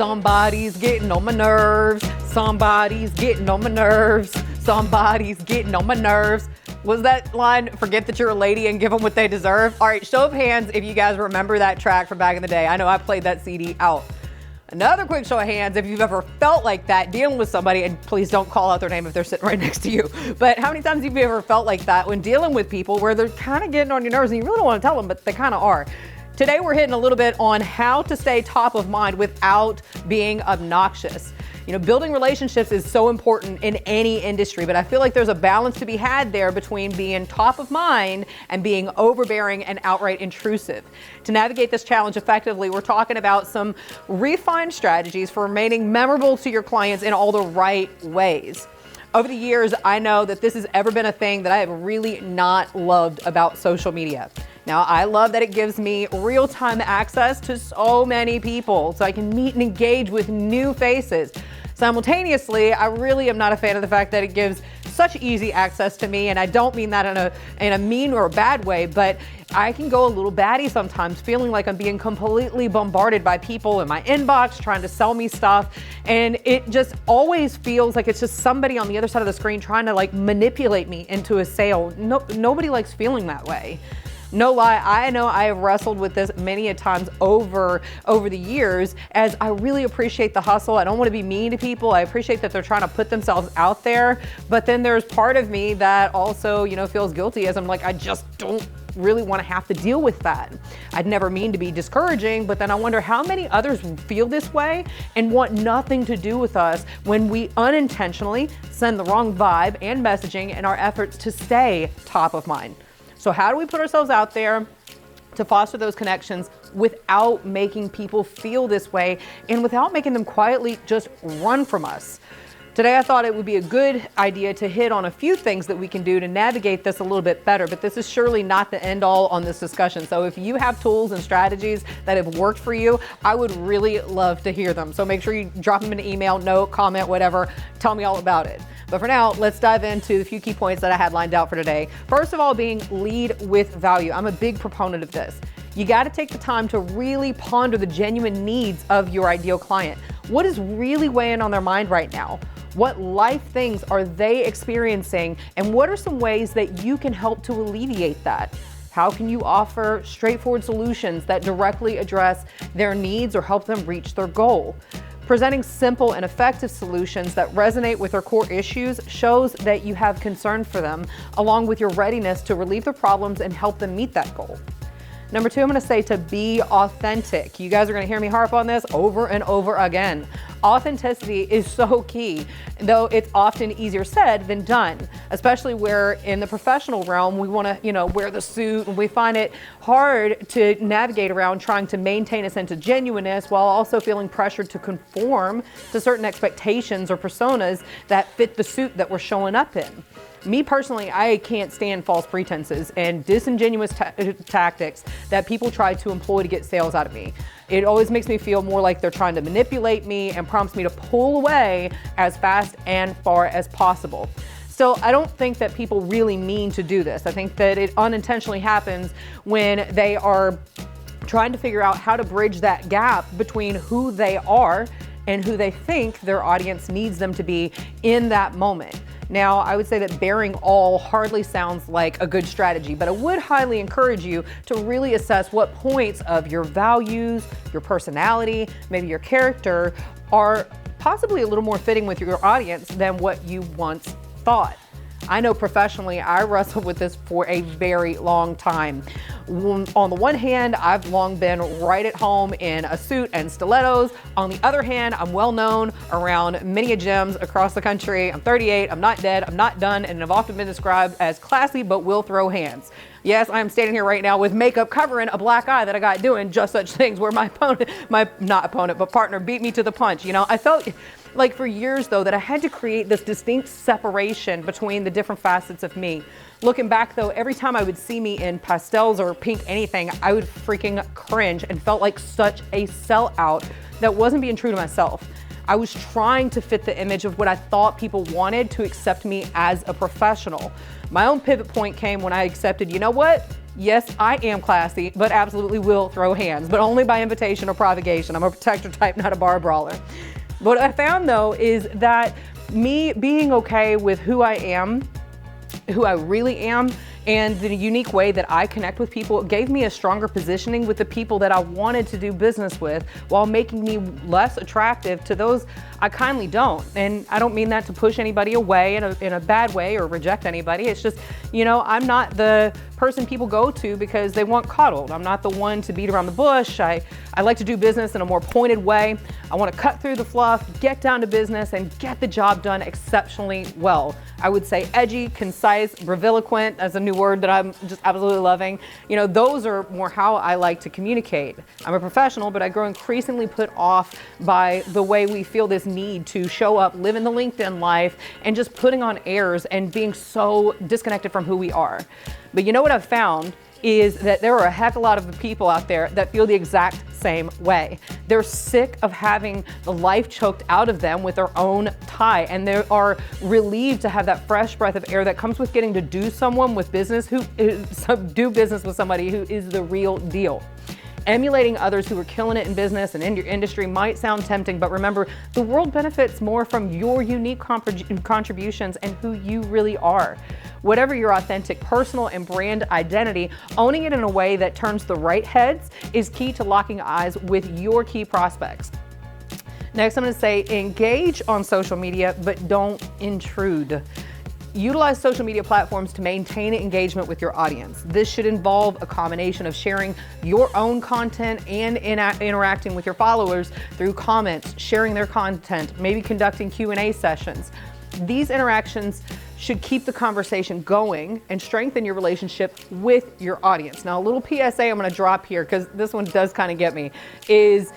Somebody's getting on my nerves. Somebody's getting on my nerves. Somebody's getting on my nerves. Was that line, forget that you're a lady and give them what they deserve? All right, show of hands if you guys remember that track from back in the day. I know I played that CD out. Another quick show of hands if you've ever felt like that dealing with somebody, and please don't call out their name if they're sitting right next to you. But how many times have you ever felt like that when dealing with people where they're kind of getting on your nerves and you really don't want to tell them, but they kind of are? Today we're hitting a little bit on how to stay top of mind without being obnoxious. You know, building relationships is so important in any industry, but I feel like there's a balance to be had there between being top of mind and being overbearing and outright intrusive. To navigate this challenge effectively, we're talking about some refined strategies for remaining memorable to your clients in all the right ways. Over the years, I know that this has ever been a thing that I have really not loved about social media. Now, I love that it gives me real-time access to so many people so I can meet and engage with new faces. Simultaneously, I really am not a fan of the fact that it gives such easy access to me, and I don't mean that in a mean or a bad way, but I can go a little batty sometimes, feeling like I'm being completely bombarded by people in my inbox trying to sell me stuff, and it just always feels like it's just somebody on the other side of the screen trying to like manipulate me into a sale. Nobody likes feeling that way. No lie, I know I have wrestled with this many a times over the years, as I really appreciate the hustle. I don't want to be mean to people. I appreciate that they're trying to put themselves out there, but then there's part of me that also, you know, feels guilty as I'm like, I just don't really want to have to deal with that. I'd never mean to be discouraging, but then I wonder how many others feel this way and want nothing to do with us when we unintentionally send the wrong vibe and messaging in our efforts to stay top of mind. So how do we put ourselves out there to foster those connections without making people feel this way and without making them quietly just run from us? Today, I thought it would be a good idea to hit on a few things that we can do to navigate this a little bit better, but this is surely not the end all on this discussion. So if you have tools and strategies that have worked for you, I would really love to hear them. So make sure you drop them in an email, note, comment, whatever. Tell me all about it. But for now, let's dive into the few key points that I had lined out for today. First of all, being lead with value. I'm a big proponent of this. You got to take the time to really ponder the genuine needs of your ideal client. What is really weighing on their mind right now? What life things are they experiencing? And what are some ways that you can help to alleviate that? How can you offer straightforward solutions that directly address their needs or help them reach their goal? Presenting simple and effective solutions that resonate with their core issues shows that you have concern for them, along with your readiness to relieve their problems and help them meet that goal. Number two, I'm going to say to be authentic. You guys are going to hear me harp on this over and over again. Authenticity is so key, though it's often easier said than done, especially where in the professional realm, we want to, you know, wear the suit, and we find it hard to navigate around trying to maintain a sense of genuineness while also feeling pressured to conform to certain expectations or personas that fit the suit that we're showing up in. Me personally, I can't stand false pretenses and disingenuous tactics that people try to employ to get sales out of me. It always makes me feel more like they're trying to manipulate me and prompts me to pull away as fast and far as possible. Still, I don't think that people really mean to do this. I think that it unintentionally happens when they are trying to figure out how to bridge that gap between who they are and who they think their audience needs them to be in that moment. Now, I would say that bearing all hardly sounds like a good strategy, but I would highly encourage you to really assess what points of your values, your personality, maybe your character are possibly a little more fitting with your audience than what you once thought. I know professionally, I wrestled with this for a very long time. On the one hand, I've long been right at home in a suit and stilettos. On the other hand, I'm well known around many gyms across the country. I'm 38, I'm not dead, I'm not done, and I've often been described as classy but will throw hands. Yes, I'm standing here right now with makeup covering a black eye that I got doing just such things where my partner beat me to the punch. You know, I felt like for years though that I had to create this distinct separation between the different facets of me. Looking back though, every time I would see me in pastels or pink anything, I would freaking cringe and felt like such a sellout that wasn't being true to myself. I was trying to fit the image of what I thought people wanted to accept me as a professional. My own pivot point came when I accepted, you know what? Yes, I am classy, but absolutely will throw hands, but only by invitation or provocation. I'm a protector type, not a bar brawler. What I found though is that me being okay with who I am, who I really am, and the unique way that I connect with people gave me a stronger positioning with the people that I wanted to do business with, while making me less attractive to those I kindly don't. And I don't mean that to push anybody away in a bad way or reject anybody. It's just, I'm not the person people go to because they want coddled. I'm not the one to beat around the bush. I like to do business in a more pointed way. I want to cut through the fluff, get down to business, and get the job done exceptionally well. I would say edgy, concise, breviloquent as a new word that I'm just absolutely loving. Those are more how I like to communicate. I'm a professional, but I grow increasingly put off by the way we feel this need to show up, live in the LinkedIn life, and just putting on airs and being so disconnected from who we are. But you know what I've found is that there are a heck of a lot of people out there that feel the exact same way. They're sick of having the life choked out of them with their own tie, and they are relieved to have that fresh breath of air that comes with getting to do business with somebody who is the real deal. Emulating others who are killing it in business and in your industry might sound tempting, but remember, the world benefits more from your unique contributions and who you really are. Whatever your authentic personal and brand identity, owning it in a way that turns the right heads is key to locking eyes with your key prospects. Next, I'm going to say engage on social media, but don't intrude. Utilize social media platforms to maintain engagement with your audience. This should involve a combination of sharing your own content and interacting with your followers through comments, sharing their content, maybe conducting Q&A sessions. These interactions should keep the conversation going and strengthen your relationship with your audience. Now, a little PSA I'm going to drop here, because this one does kind of get me, is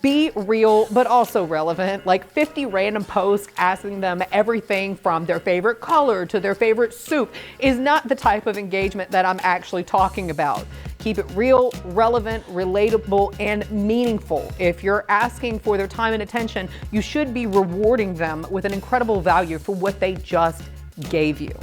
be real, but also relevant. Like 50 random posts asking them everything from their favorite color to their favorite soup is not the type of engagement that I'm actually talking about. Keep it real, relevant, relatable, and meaningful. If you're asking for their time and attention, you should be rewarding them with an incredible value for what they just gave you.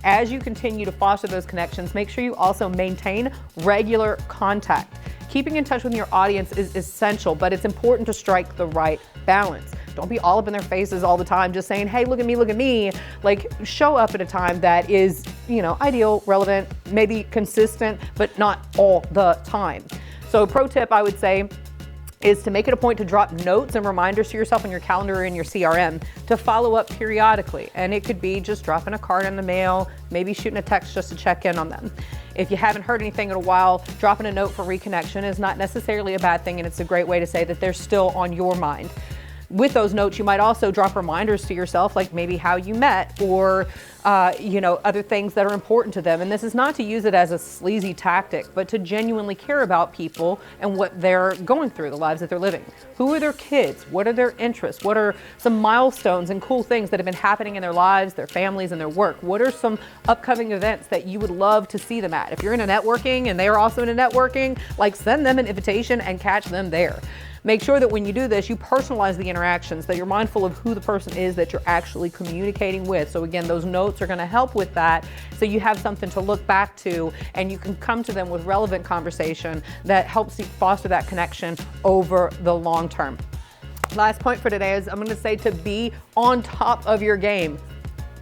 As you continue to foster those connections, make sure you also maintain regular contact. Keeping in touch with your audience is essential, but it's important to strike the right balance. Don't be all up in their faces all the time, just saying, hey, look at me. Like, show up at a time that is, ideal, relevant, maybe consistent, but not all the time. So a pro tip I would say is to make it a point to drop notes and reminders to yourself on your calendar or in your CRM to follow up periodically. And it could be just dropping a card in the mail, maybe shooting a text just to check in on them. If you haven't heard anything in a while, dropping a note for reconnection is not necessarily a bad thing, and it's a great way to say that they're still on your mind. With those notes, you might also drop reminders to yourself, like maybe how you met or, other things that are important to them. And this is not to use it as a sleazy tactic, but to genuinely care about people and what they're going through, the lives that they're living. Who are their kids? What are their interests? What are some milestones and cool things that have been happening in their lives, their families, and their work? What are some upcoming events that you would love to see them at? If you're into networking and they are also into networking, send them an invitation and catch them there. Make sure that when you do this, you personalize the interactions, that you're mindful of who the person is that you're actually communicating with. So again, those notes are going to help with that. So you have something to look back to, and you can come to them with relevant conversation that helps you foster that connection over the long term. Last point for today is I'm going to say to be on top of your game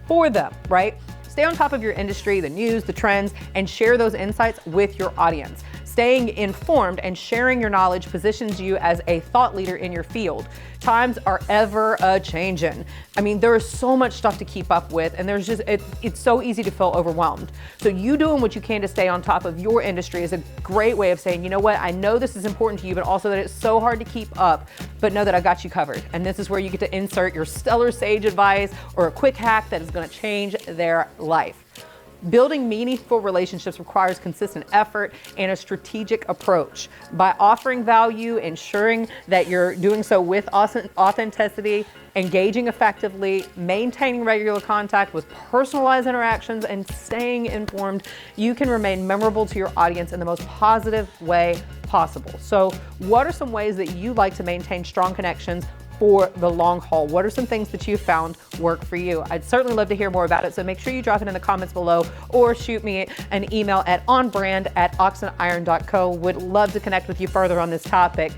for them, right? Stay on top of your industry, the news, the trends, and share those insights with your audience. Staying informed and sharing your knowledge positions you as a thought leader in your field. Times are ever a-changing. There is so much stuff to keep up with, and it's so easy to feel overwhelmed. So you doing what you can to stay on top of your industry is a great way of saying, you know what, I know this is important to you, but also that it's so hard to keep up, but know that I got you covered. And this is where you get to insert your stellar sage advice or a quick hack that is going to change their life. Building meaningful relationships requires consistent effort and a strategic approach. By offering value, ensuring that you're doing so with authenticity, engaging effectively, maintaining regular contact with personalized interactions, and staying informed, you can remain memorable to your audience in the most positive way possible. So, what are some ways that you like to maintain strong connections for the long haul? What are some things that you found work for you? I'd certainly love to hear more about it, so make sure you drop it in the comments below or shoot me an email at onbrand@oxendiron.co. Would love to connect with you further on this topic.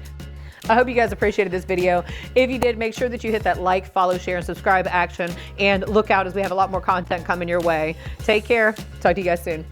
I hope you guys appreciated this video. If you did, make sure that you hit that like, follow, share, and subscribe action, and look out as we have a lot more content coming your way. Take care. Talk to you guys soon.